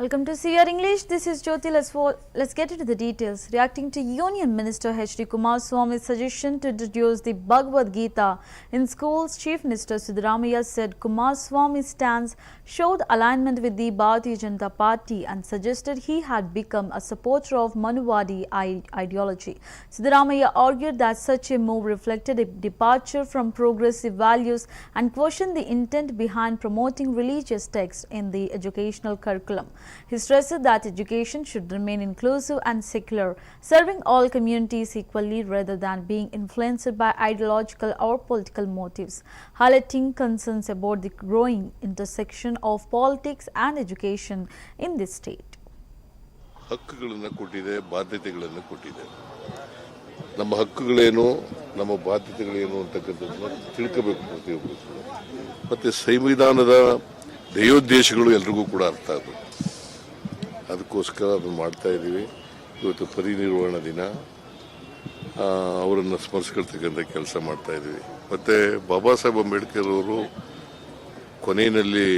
Welcome to CR English. This is Jyoti. Let's get into the details. Reacting to Union Minister H.D. Kumaraswamy's suggestion to introduce the Bhagavad Gita in schools, Chief Minister Siddaramaiah said Kumaraswamy's stance showed alignment with the Bharatiya Janata Party and suggested he had become a supporter of Manuvadi ideology. Siddaramaiah argued that such a move reflected a departure from progressive values and questioned the intent behind promoting religious texts in the educational curriculum. He stressed that education should remain inclusive and secular, serving all communities equally rather than being influenced by ideological or political motives, highlighting concerns about the growing intersection of politics and education in this state. ಹಕ್ಕುಗಳನ್ನು ಕೊಟ್ಟಿದೆ, ಬಾಧ್ಯತೆಗಳನ್ನು ಕೊಟ್ಟಿದೆ. ನಮ್ಮ ಹಕ್ಕುಗಳೇನು, ನಮ್ಮ ಬಾಧ್ಯತೆಗಳೇನು ಅಂತಕ್ಕಂಥದ್ದನ್ನ ತಿಳ್ಕೋಬೇಕು ಪ್ರತಿಯೊಬ್ಬರು. ಮತ್ತು ಸಂವಿಧಾನದ ಧ್ಯೇಯೋದ್ದೇಶಗಳು ಎಲ್ರಿಗೂ ಕೂಡ ಅರ್ಥ ಆಗಬೇಕು. ಅದಕ್ಕೋಸ್ಕರ ಅದನ್ನು ಮಾಡ್ತಾ ಇದ್ದೀವಿ. ಇವತ್ತು ಪರಿನಿರ್ವಾಣ ದಿನ, ಅವರನ್ನು ಸ್ಮರಿಸ್ಕೊಳ್ತಕ್ಕಂಥ ಕೆಲಸ ಮಾಡ್ತಾ ಇದ್ದೀವಿ. ಮತ್ತು ಬಾಬಾ ಸಾಹೇಬ್ ಅಂಬೇಡ್ಕರ್ ಅವರು ಕೊನೆಯಲ್ಲಿ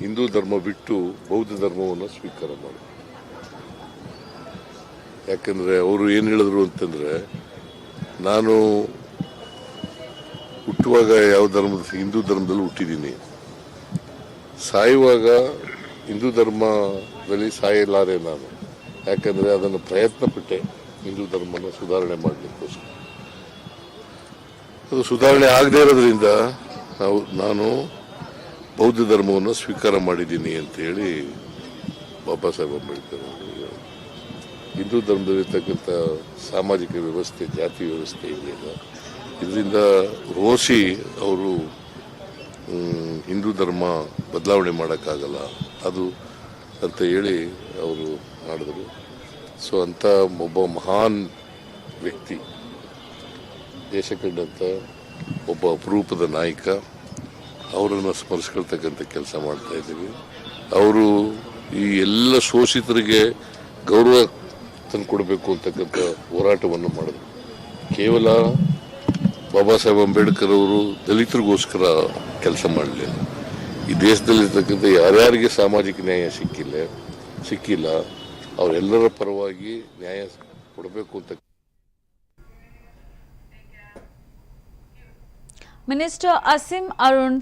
ಹಿಂದೂ ಧರ್ಮ ಬಿಟ್ಟು ಬೌದ್ಧ ಧರ್ಮವನ್ನು ಸ್ವೀಕಾರ ಮಾಡಿದ್ರು. ಯಾಕಂದರೆ ಅವರು ಏನು ಹೇಳಿದ್ರು ಅಂತಂದರೆ, ನಾನು ಹುಟ್ಟುವಾಗ ಯಾವ ಹಿಂದೂ ಧರ್ಮದಲ್ಲಿ ಹುಟ್ಟಿದ್ದೀನಿ, ಸಾಯುವಾಗ ಹಿಂದೂ ಧರ್ಮದಲ್ಲಿ ಸಾಯಲಾರೆ ನಾನು. ಯಾಕಂದರೆ ಅದನ್ನು ಪ್ರಯತ್ನ ಪಟ್ಟೆ ಹಿಂದೂ ಧರ್ಮನ ಸುಧಾರಣೆ ಮಾಡಲಿಕ್ಕೋಸ್ಕರ. ಅದು ಸುಧಾರಣೆ ಆಗದೇ ಇರೋದ್ರಿಂದ ನಾನು ಬೌದ್ಧ ಧರ್ಮವನ್ನು ಸ್ವೀಕಾರ ಮಾಡಿದ್ದೀನಿ ಅಂತೇಳಿ ಬಾಬಾ ಸಾಹೇಬ್ ಅಂಬೇಡ್ಕರ್ ಅವರು. ಹಿಂದೂ ಧರ್ಮದಲ್ಲಿರ್ತಕ್ಕಂಥ ಸಾಮಾಜಿಕ ವ್ಯವಸ್ಥೆ, ಜಾತಿ ವ್ಯವಸ್ಥೆ ಇದೆಯಲ್ಲ, ಇದರಿಂದ ರೋಸಿ ಅವರು ಹಿಂದೂ ಧರ್ಮ ಬದಲಾವಣೆ ಮಾಡೋಕ್ಕಾಗಲ್ಲ ಅದು ಅಂತ ಹೇಳಿ ಅವರು ಮಾಡಿದ್ರು. ಸೊ ಅಂಥ ಒಬ್ಬ ಮಹಾನ್ ವ್ಯಕ್ತಿ, ದೇಶ ಕಂಡಂಥ ಒಬ್ಬ ಅಪರೂಪದ ನಾಯಕ, ಅವರನ್ನು ಸ್ಮರಿಸ್ಕೊಳ್ತಕ್ಕಂಥ ಕೆಲಸ ಮಾಡ್ತಾ ಇದ್ದೀವಿ. ಅವರು ಈ ಎಲ್ಲ ಶೋಷಿತರಿಗೆ ಗೌರವ ತಂದು ಕೊಡಬೇಕು ಅಂತಕ್ಕಂಥ ಹೋರಾಟವನ್ನು ಮಾಡಿದ್ರು. ಕೇವಲ ಬಾಬಾ ಸಾಹೇಬ್ ಅಂಬೇಡ್ಕರ್ ಅವರು ದಲಿತರಿಗೋಸ್ಕರ ಕೆಲಸ ಮಾಡಲಿಲ್ಲ. ಈ ದೇಶದಲ್ಲಿರ್ತಕ್ಕಂಥ ಯಾರ್ಯಾರಿಗೆ ಸಾಮಾಜಿಕ ನ್ಯಾಯ ಸಿಕ್ಕಿಲ್ಲ ಅವರೆಲ್ಲರ ಪರವಾಗಿ ನ್ಯಾಯ ಕೊಡಬೇಕು ಅಂತ. Minister Asim Arun